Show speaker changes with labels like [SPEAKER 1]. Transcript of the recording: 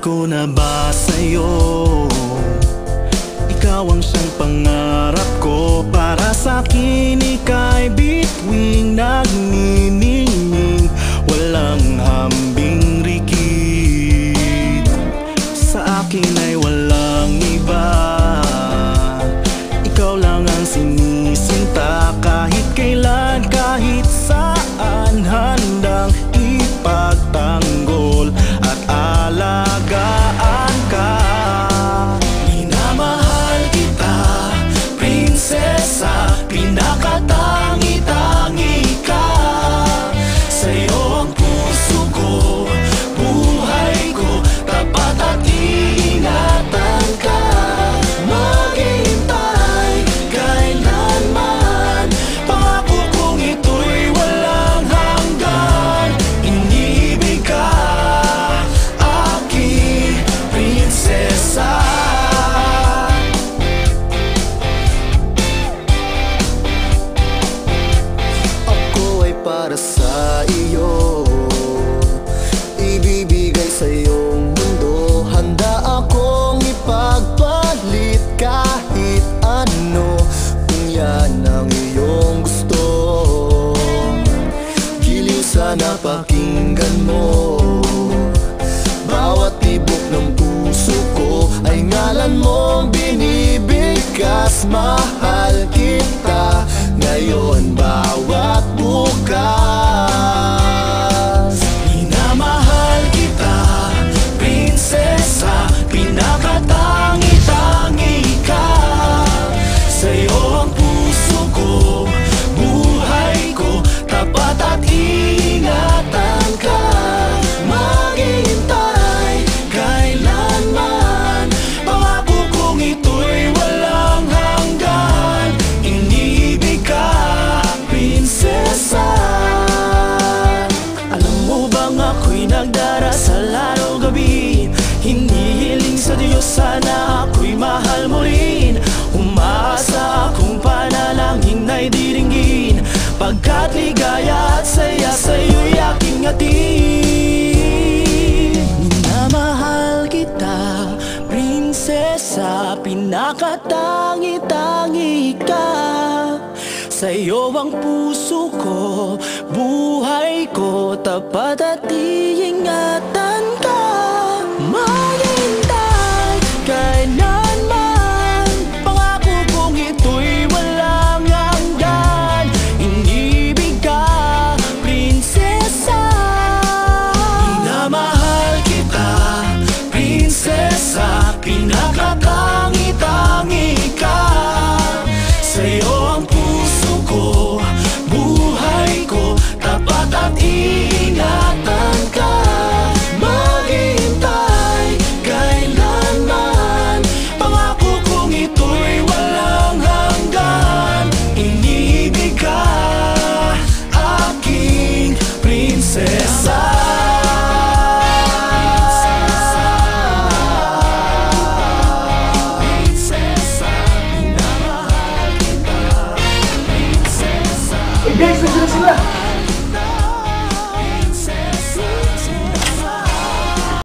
[SPEAKER 1] ko na ba sa'yo? Ikaw ang siyang pangarap ko. Para sa'kin ika'y bituing nagniningning, walang hambing rikit. Sa akin ay walang iba, ikaw lang ang sinisinta. Kahit kailan, kahit saan, handang ipagtanggol at alagaan ka. Minamahal kita, prinsesa, pinakatangi-tangi ka. Sa'yo ang puso ko, buhay ko, tapat at iingatan ka. Maghihintay kailanman, pangako kong ito'y walang hanggan. Inibig ka, aking prinsesa. Ako ay para sa iyo, ibibigay sa iyong mundo. Handa akong ipagpalit kahit ano, kung yan ang iyong gusto. Giliw sana pakinggan mo, bawat tibok ng puso ko ay ngalan mong binibigkas. Mahal kita ngayon, bawat bukas. Minamahal kita, prinsesa, pinakatangi-tangi ka. Sa'yo ang puso ko, buhay ko, tapat at iingatan ka. Maghihintay kailanman, pangako kong ito'y walang hanggan. Inibig ka, prinsesa. Alam mo bang ako'y nagdarasal araw-gabi, hinihiling sa Diyos sana ako'y mahal mo rin. Umaasa akong panalangin ay diringgin, pagkat ligaya at saya sa'yo'y aking hatid. Minamahal kita, prinsesa, pinakatangi-tangi ka. Sa'yo ang puso ko, buhay ko, tapat at iingatan ka. Maghihintay kailanman, pangako kong ito'y walang hanggan. Inibig ka, prinsesa. Minamahal kita, prinsesa, pinakatangi-tangi ka. Sa'yo ang puso ko, buhay ko, tapat at iingatan ka. Maghihintay kailanman, pangako kong ito'y walang hanggan. Inibig ka, aking prinsesa.
[SPEAKER 2] Guys, nandiyan sila!